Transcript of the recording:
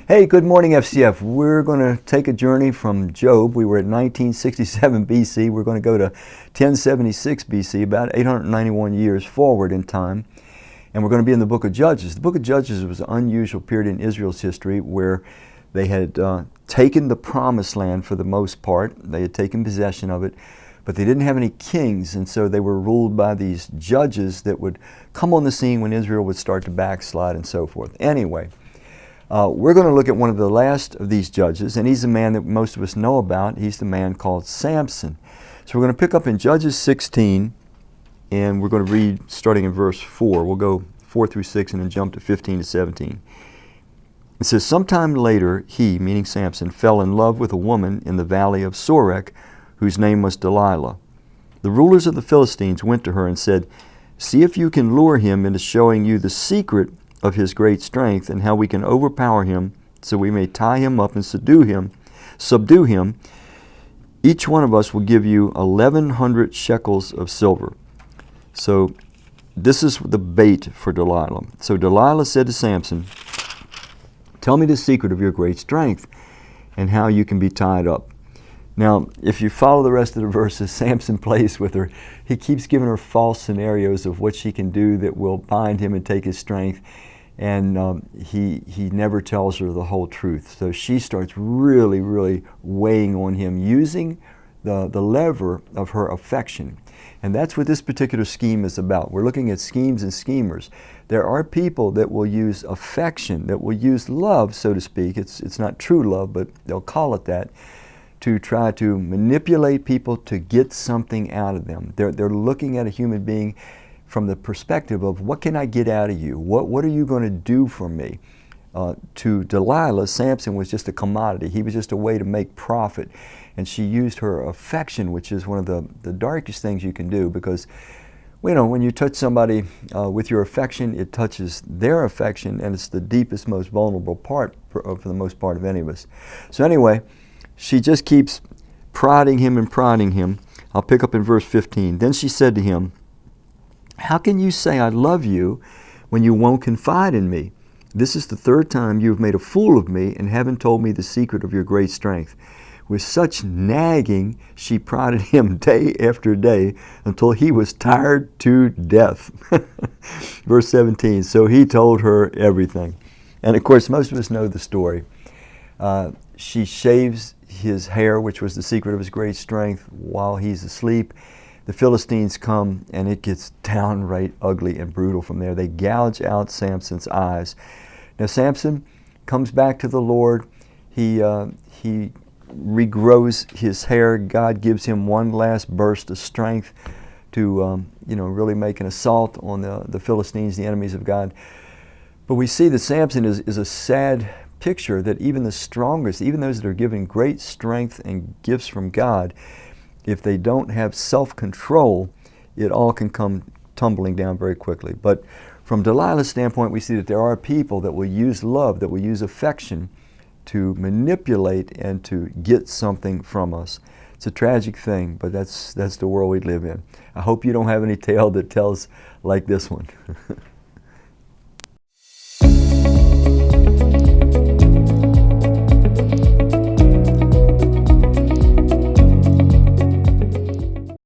Hey, good morning, FCF. We're going to take a journey from Job. We were at 1967 BC. We're going to go to 1076 BC, about 891 years forward in time. And we're going to be in the book of Judges. The book of Judges was an unusual period in Israel's history where they had taken the promised land for the most part. They had taken possession of it, but they didn't have any kings, and so they were ruled by these judges that would come on the scene when Israel would start to backslide and so forth. Anyway, we're going to look at one of the last of these judges, and he's a man that most of us know about. He's the man called Samson. So we're going to pick up in Judges 16, and we're going to read starting in verse 4. We'll go 4 through 6 and then jump to 15 to 17. It says, "Sometime later he," meaning Samson, "fell in love with a woman in the valley of Sorek, whose name was Delilah. The rulers of the Philistines went to her and said, 'See if you can lure him into showing you the secret of his great strength and how we can overpower him so we may tie him up and subdue him. Each one of us will give you 1,100 shekels of silver.'" So this is the bait for Delilah. So Delilah said to Samson, "Tell me the secret of your great strength and how you can be tied up." Now, if you follow the rest of the verses, Samson plays with her. He keeps giving her false scenarios of what she can do that will bind him and take his strength. And he never tells her the whole truth. So she starts really weighing on him, using the lever of her affection. And that's what this particular scheme is about. We're looking at schemes and schemers. There are people that will use affection, that will use love, so to speak. It's not true love, but they'll call it that, to try to manipulate people to get something out of them. They're looking at a human being from the perspective of, what can I get out of you? What are you going to do for me? To Delilah, Samson was just a commodity. He was just a way to make profit. And she used her affection, which is one of the darkest things you can do, because when you touch somebody with your affection, it touches their affection, and it's the deepest, most vulnerable part for the most part of any of us. So anyway, she just keeps prodding him and prodding him. I'll pick up in verse 15. "Then she said to him, 'How can you say I love you when you won't confide in me? This is the third time you have made a fool of me and haven't told me the secret of your great strength.' With such nagging, she prodded him day after day until he was tired to death." Verse 17, "So he told her everything." And of course, most of us know the story. She shaves his hair, which was the secret of his great strength, while he's asleep. The Philistines come, and it gets downright ugly and brutal from there. They gouge out Samson's eyes. Now Samson comes back to the Lord. He regrows his hair. God gives him one last burst of strength to really make an assault on the Philistines, the enemies of God. But we see that Samson is a sad picture, that even the strongest, even those that are given great strength and gifts from God, if they don't have self-control, it all can come tumbling down very quickly. But from Delilah's standpoint, we see that there are people that will use love, that will use affection to manipulate and to get something from us. It's a tragic thing, but that's the world we live in. I hope you don't have any tale that tells like this one.